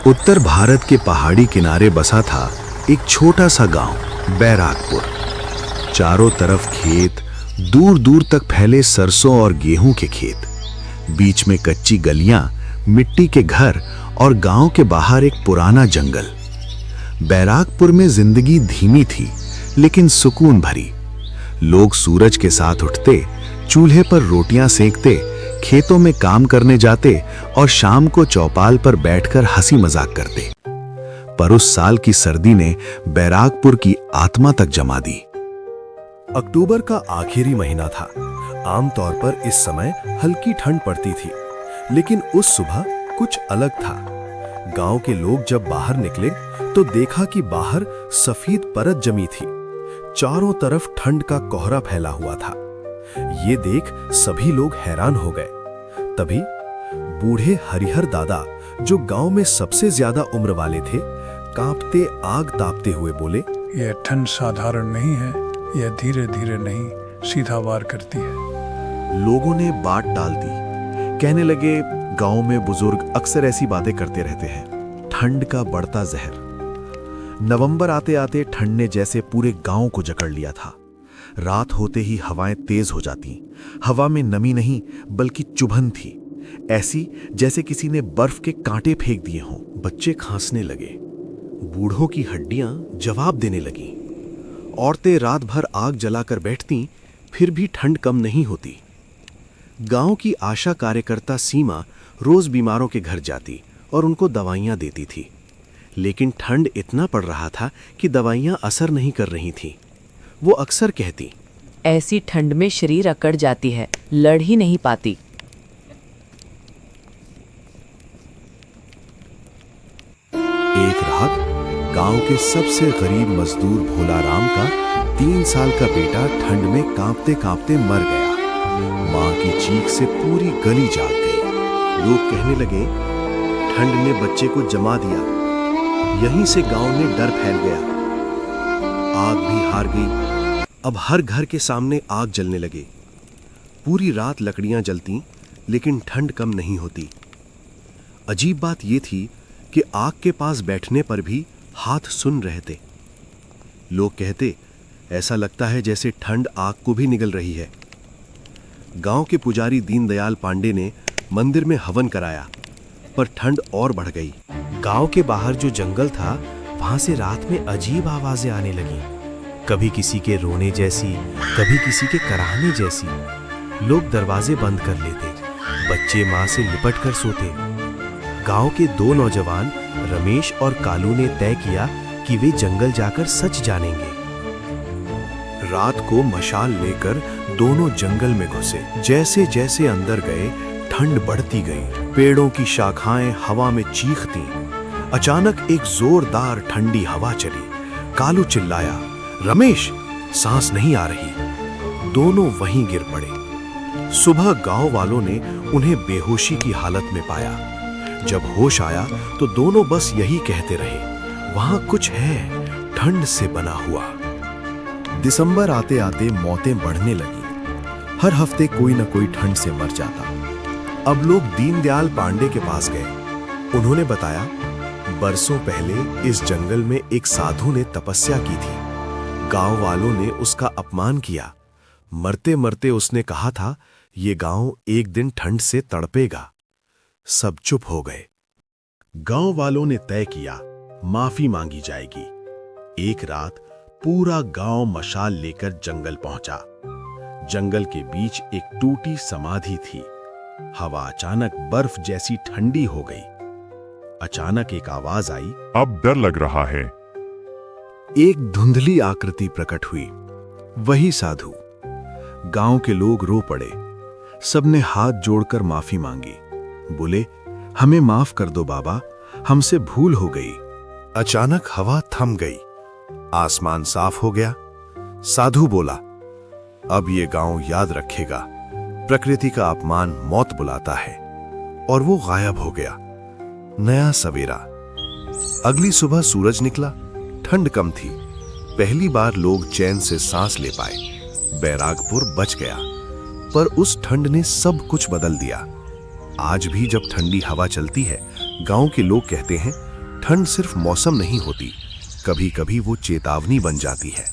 उत्तर भारत के पहाड़ी किनारे बसा था एक छोटा सा गांव बैरागपुर। चारों तरफ खेत, दूर दूर तक फैले सरसों और गेहूं के खेत, बीच में कच्ची गलियां, मिट्टी के घर और गांव के बाहर एक पुराना जंगल। बैरागपुर में जिंदगी धीमी थी लेकिन सुकून भरी। लोग सूरज के साथ उठते, चूल्हे पर रोटियां सेकते, खेतों में काम करने जाते और शाम को चौपाल पर बैठकर हंसी मजाक करते। पर उस साल की सर्दी ने बैरागपुर की आत्मा तक जमा दी। अक्टूबर का आखिरी महीना था। आमतौर पर इस समय हल्की ठंड पड़ती थी, लेकिन उस सुबह कुछ अलग था। गांव के लोग जब बाहर निकले तो देखा कि बाहर सफेद परत जमी थी। चारों तरफ ठंड का कोहरा फैला हुआ था। ये देख सभी लोग हैरान हो गए। तभी बूढ़े हरिहर दादा, जो गांव में सबसे ज्यादा उम्र वाले थे, कांपते आग तापते हुए बोले, यह ठंड साधारण नहीं है, यह धीरे धीरे नहीं सीधा वार करती है। लोगों ने बात टाल दी। कहने लगे, गांव में बुजुर्ग अक्सर ऐसी बातें करते रहते हैं, ठंड का बढ़ता जहर। नवंबर आते आते ठंड ने जैसे पूरे गांव को जकड़ लिया था। रात होते ही हवाएं तेज हो जाती। हवा में नमी नहीं बल्कि चुभन थी, ऐसी जैसे किसी ने बर्फ के कांटे फेंक दिए हों। बच्चे खांसने लगे, बूढ़ों की हड्डियां जवाब देने लगीं। औरतें रात भर आग जलाकर बैठतीं, फिर भी ठंड कम नहीं होती। गांव की आशा कार्यकर्ता सीमा रोज बीमारों के घर जाती और उनको दवाइयां देती थी, लेकिन ठंड इतना पड़ रहा था कि दवाइयां असर नहीं कर रही थीं। वो अक्सर कहती, ऐसी ठंड में शरीर अकड़ जाती है, लड़ ही नहीं पाती। एक रात गांव के सबसे गरीब मजदूर भोलाराम का 3 साल का बेटा ठंड में कांपते कांपते मर गया। मां की चीख से पूरी गली जाग गई। लोग कहने लगे, ठंड ने बच्चे को जमा दिया। यहीं से गांव में डर फैल गया। आग भी हार गई। अब हर घर के सामने आग जलने लगे। पूरी रात लकड़ियां जलती, लेकिन ठंड कम नहीं होती। अजीब बात यह थी कि आग के पास बैठने पर भी हाथ सुन रहे थे। लोग कहते, ऐसा लगता है जैसे ठंड आग को भी निगल रही है। गांव के पुजारी दीनदयाल पांडे ने मंदिर में हवन कराया, पर ठंड और बढ़ गई। गांव के बाहर जो जंगल था, वहां से रात में अजीब आवाजें आने लगी, कभी किसी के रोने जैसी, कभी किसी के कराहने जैसी। लोग दरवाजे बंद कर लेते, बच्चे मां से लिपट कर सोते। गांव के 2 नौजवान रमेश और कालू ने तय किया कि वे जंगल जाकर सच जानेंगे। रात को मशाल लेकर दोनों जंगल में घुसे। जैसे जैसे अंदर गए, ठंड बढ़ती गई। पेड़ों की शाखाएं हवा में चीखती। अचानक एक जोरदार ठंडी हवा चली। कालू चिल्लाया, रमेश, सांस नहीं आ रही। दोनों वहीं गिर पड़े। सुबह गांव वालों ने उन्हें बेहोशी की हालत में पाया। जब होश आया तो दोनों बस यही कहते रहे, वहां कुछ है, ठंड से बना हुआ। दिसंबर आते आते मौतें बढ़ने लगी। हर हफ्ते कोई न कोई ठंड से मर जाता। अब लोग दीनदयाल पांडे के पास गए। उन्होंने बताया, बरसों पहले इस जंगल में एक साधु ने तपस्या की थी। गांव वालों ने उसका अपमान किया। मरते मरते उसने कहा था, ये गांव एक दिन ठंड से तड़पेगा। सब चुप हो गए। गांव वालों ने तय किया, माफी मांगी जाएगी। एक रात पूरा गांव मशाल लेकर जंगल पहुंचा। जंगल के बीच एक टूटी समाधि थी। हवा अचानक बर्फ जैसी ठंडी हो गई। अचानक एक आवाज आई, अब डर लग रहा है। एक धुंधली आकृति प्रकट हुई। वही साधु। गांव के लोग रो पड़े। सबने हाथ जोड़कर माफी मांगी। बोले, हमें माफ कर दो बाबा, हमसे भूल हो गई। अचानक हवा थम गई। आसमान साफ हो गया। साधु बोला, अब ये गांव याद रखेगा, प्रकृति का अपमान मौत बुलाता है। और वो गायब हो गया। नया सवेरा। अगली सुबह सूरज निकला। ठंड कम थी। पहली बार लोग चैन से सांस ले पाए। बैरागपुर बच गया। पर उस ठंड ने सब कुछ बदल दिया। आज भी जब ठंडी हवा चलती है, गांव के लोग कहते हैं, ठंड सिर्फ मौसम नहीं होती, कभी कभी वो चेतावनी बन जाती है।